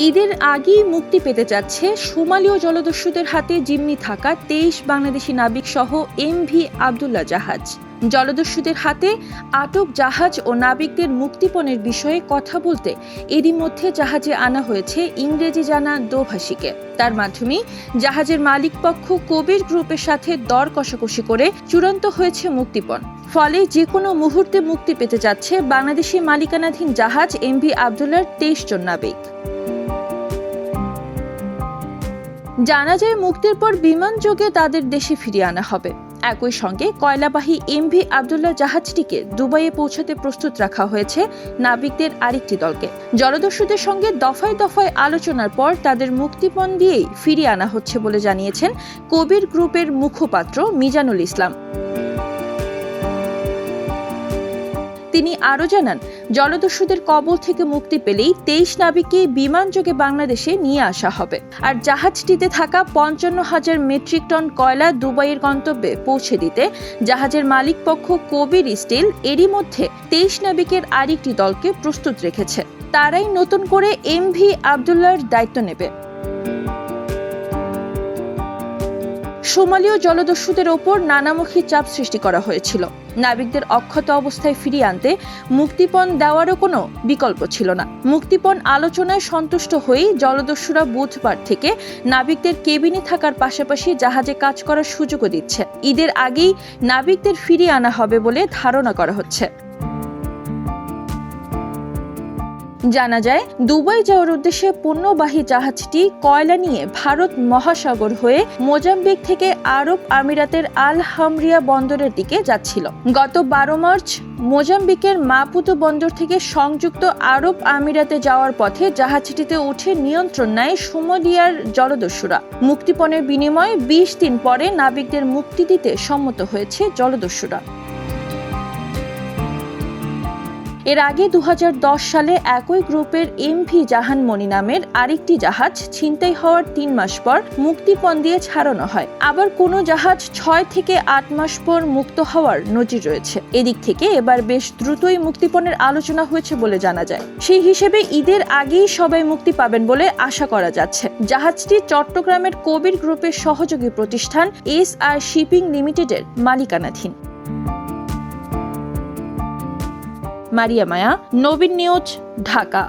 ঈদের আগেই মুক্তি পেতে যাচ্ছে সোমালীয় জলদস্যুদের হাতে জিম্মি থাকা ২৩ বাংলাদেশি নাবিক সহ এমভি আবদুল্লাহ জাহাজ। জলদস্যুদের হাতে আটক জাহাজ ও নাবিকদের মুক্তিপণের বিষয়ে কথা বলতে এরই মধ্যে জাহাজে আনা হয়েছে ইংরেজি জানা দোভাষীকে। তার মাধ্যমে জাহাজের মালিকপক্ষ কবির গ্রুপের সাথে দর কষাকষি করে চূড়ান্ত হয়েছে মুক্তিপণ। ফলে যে কোনো মুহূর্তে মুক্তি পেতে যাচ্ছে বাংলাদেশি মালিকানাধীন জাহাজ এমভি আবদুল্লাহর ২৩ জন নাবিক। জানা যায় মুক্তির পর বিমানযোগে তাদের দেশে ফিরিয়ে আনা হবে। একই সঙ্গে কয়লাবাহী এমভি আবদুল্লাহ জাহাজটিকে দুবাইয়ে পৌঁছাতে প্রস্তুত রাখা হয়েছে নাবিকদের আরেকটি দলকে। জলদস্যুদের সঙ্গে দফায় দফায় আলোচনার পর তাদের মুক্তিপণ দিয়েই ফিরিয়ে আনা হচ্ছে বলে জানিয়েছেন কবির গ্রুপের মুখপাত্র মিজানুল ইসলাম। তিনি আরও জানান, জলদস্যুদের কবল থেকে মুক্তি পেলেই ২৩ নাবিককে বিমানযোগে বাংলাদেশে নিয়ে আসা হবে। আর জাহাজটিতে থাকা ৫৫,০০০ মেট্রিক টন কয়লা দুবাইয়ের গন্তব্যে পৌঁছে দিতে জাহাজের মালিকপক্ষ কবির স্টিল এরই মধ্যে ২৩ নাবিকের আরেকটি দলকে প্রস্তুত রেখেছে। তারাই নতুন করে এমভি আবদুল্লাহর দায়িত্ব নেবে। সোমালীয় জলদস্যুদের ওপর নানামুখী চাপ সৃষ্টি করা হয়েছিল। নাবিকদের অক্ষত অবস্থায় ফিরিয়ে আনতে মুক্তিপণ দেওয়ারও কোনো বিকল্প ছিল না। মুক্তিপণ আলোচনায় সন্তুষ্ট হয়েই জলদস্যুরা বুধবার থেকে নাবিকদের কেবিনে থাকার পাশাপাশি জাহাজে কাজ করার সুযোগও দিচ্ছে। ঈদের আগেই নাবিকদের ফিরিয়ে আনা হবে বলে ধারণা করা হচ্ছে। জানা যায়, দুবাই যাওয়ার উদ্দেশ্যে পণ্যবাহী জাহাজটি কয়লা নিয়ে ভারত মহাসাগর হয়ে মোজাম্বিক থেকে আরব আমিরাতের আল হামরিয়া বন্দরের দিকে যাচ্ছিল। গত ১২ মার্চ মোজাম্বিকের মাপুতো বন্দর থেকে সংযুক্ত আরব আমিরাতে যাওয়ার পথে জাহাজটিতে উঠে নিয়ন্ত্রণ নেয় সোমালিয়ার জলদস্যুরা। মুক্তিপণের বিনিময়ে ২০ দিন পরে নাবিকদের মুক্তি দিতে সম্মত হয়েছে জলদস্যুরা। এর আগে ২০১০ সালে একই গ্রুপের এমভি জাহানমণি নামের আরেকটি জাহাজ ছিনতাই হওয়ার ৩ মাস পর মুক্তিপণ দিয়ে ছাড়ানো হয়। আবার কোনো জাহাজ ৬ থেকে ৮ মাস পর মুক্ত হওয়ার নজির রয়েছে। এদিক থেকে এবার বেশ দ্রুতই মুক্তিপণের আলোচনা হয়েছে বলে জানা যায়। সেই হিসেবে ঈদের আগেই সবাই মুক্তি পাবেন বলে আশা করা যাচ্ছে। জাহাজটি চট্টগ্রামের কবির গ্রুপের সহযোগী প্রতিষ্ঠান SR শিপিং লিমিটেডের মালিকানাধীন। মারিয়া মায়া, নবীন নিউজ, ঢাকা।